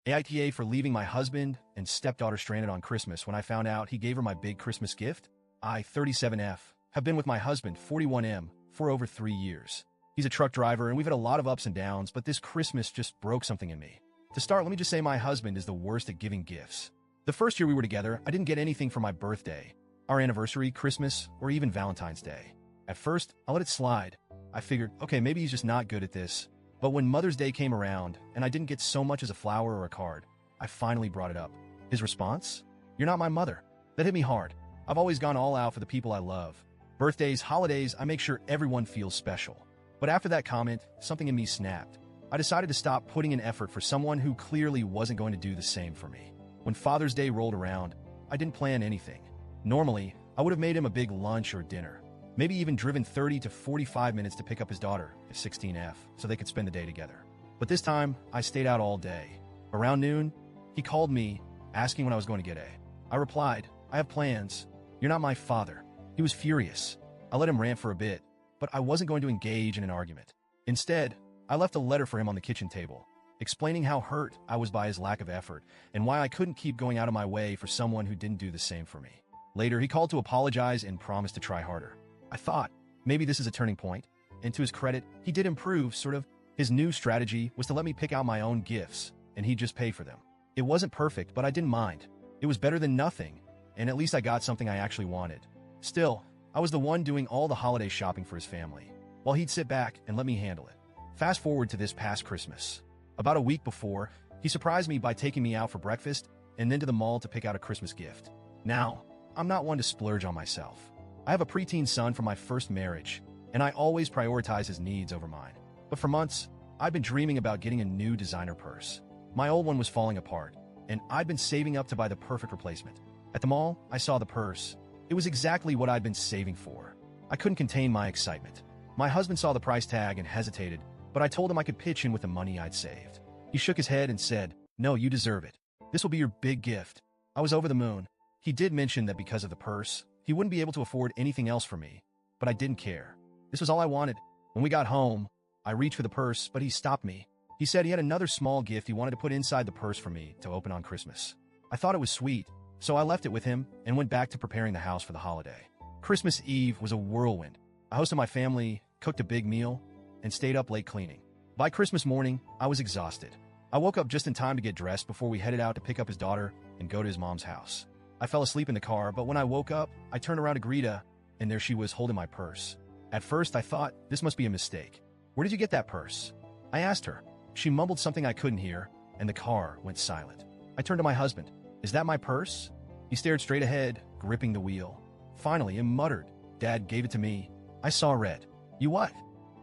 AITA for leaving my husband and stepdaughter stranded on Christmas when I found out he gave her my big Christmas gift. I, 37F, have been with my husband, 41M, for over 3 years. He's a truck driver and we've had a lot of ups and downs, but this Christmas just broke something in me. To start, let me just say my husband is the worst at giving gifts. The first year we were together, I didn't get anything for my birthday, our anniversary, Christmas, or even Valentine's Day. At first, I let it slide. I figured, okay, maybe he's just not good at this. But when Mother's Day came around and I didn't get so much as a flower or a card, I finally brought it up. His response? "You're not my mother." That hit me hard. I've always gone all out for the people I love. Birthdays, holidays, I make sure everyone feels special. But after that comment, something in me snapped. I decided to stop putting in effort for someone who clearly wasn't going to do the same for me. When Father's Day rolled around, I didn't plan anything. Normally, I would have made him a big lunch or dinner. Maybe even driven 30 to 45 minutes to pick up his daughter, 16F, so they could spend the day together. But this time, I stayed out all day. Around noon, he called me, asking when I was going to get A. I replied, "I have plans. You're not my father." He was furious. I let him rant for a bit, but I wasn't going to engage in an argument. Instead, I left a letter for him on the kitchen table, explaining how hurt I was by his lack of effort and why I couldn't keep going out of my way for someone who didn't do the same for me. Later, he called to apologize and promised to try harder. I thought, maybe this is a turning point. And to his credit, he did improve, sort of. His new strategy was to let me pick out my own gifts, and he'd just pay for them. It wasn't perfect, but I didn't mind. It was better than nothing, and at least I got something I actually wanted. Still, I was the one doing all the holiday shopping for his family, while he'd sit back and let me handle it. Fast forward to this past Christmas. About a week before, he surprised me by taking me out for breakfast and then to the mall to pick out a Christmas gift. Now, I'm not one to splurge on myself. I have a preteen son from my first marriage, and I always prioritize his needs over mine. But for months, I've been dreaming about getting a new designer purse. My old one was falling apart, and I'd been saving up to buy the perfect replacement. At the mall, I saw the purse. It was exactly what I'd been saving for. I couldn't contain my excitement. My husband saw the price tag and hesitated, but I told him I could pitch in with the money I'd saved. He shook his head and said, "No, you deserve it. This will be your big gift." I was over the moon. He did mention that because of the purse, he wouldn't be able to afford anything else for me, but I didn't care. This was all I wanted. When we got home, I reached for the purse, but he stopped me. He said he had another small gift he wanted to put inside the purse for me to open on Christmas. I thought it was sweet, so I left it with him and went back to preparing the house for the holiday. Christmas Eve was a whirlwind. I hosted my family, cooked a big meal, and stayed up late cleaning. By Christmas morning, I was exhausted. I woke up just in time to get dressed before we headed out to pick up his daughter and go to his mom's house. I fell asleep in the car, but when I woke up, I turned around to greet her, and there she was holding my purse. At first, I thought, this must be a mistake. "Where did you get that purse?" I asked her. She mumbled something I couldn't hear, and the car went silent. I turned to my husband. "Is that my purse?" He stared straight ahead, gripping the wheel. Finally, he muttered, "Dad gave it to me." I saw red. "You what?"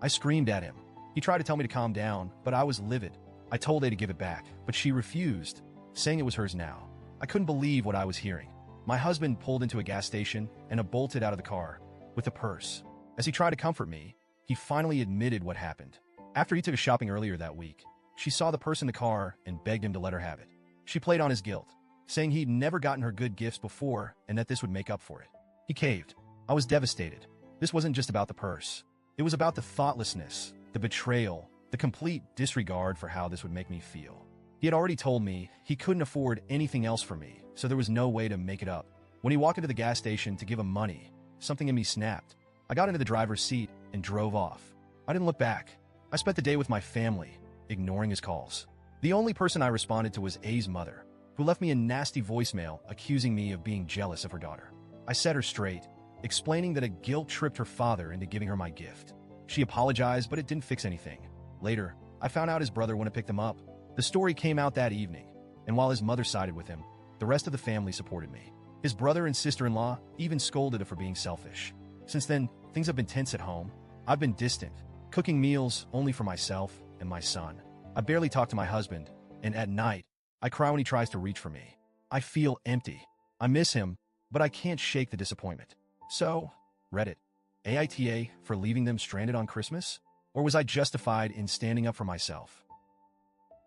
I screamed at him. He tried to tell me to calm down, but I was livid. I told A to give it back, but she refused, saying it was hers now. I couldn't believe what I was hearing. My husband pulled into a gas station and bolted out of the car with the purse. As he tried to comfort me, he finally admitted what happened. After he took us shopping earlier that week, she saw the purse in the car and begged him to let her have it. She played on his guilt, saying he'd never gotten her good gifts before and that this would make up for it. He caved. I was devastated. This wasn't just about the purse. It was about the thoughtlessness, the betrayal, the complete disregard for how this would make me feel. He had already told me he couldn't afford anything else for me, so there was no way to make it up. When he walked into the gas station to give him money, something in me snapped. I got into the driver's seat and drove off. I didn't look back. I spent the day with my family, ignoring his calls. The only person I responded to was A's mother, who left me a nasty voicemail accusing me of being jealous of her daughter. I set her straight, explaining that a guilt tripped her father into giving her my gift. She apologized, but it didn't fix anything. Later, I found out his brother went to pick them up. The story came out that evening, and while his mother sided with him, the rest of the family supported me. His brother and sister-in-law even scolded her for being selfish. Since then, things have been tense at home. I've been distant, cooking meals only for myself and my son. I barely talk to my husband, and at night, I cry when he tries to reach for me. I feel empty. I miss him, but I can't shake the disappointment. So, Reddit, AITA for leaving them stranded on Christmas? Or was I justified in standing up for myself?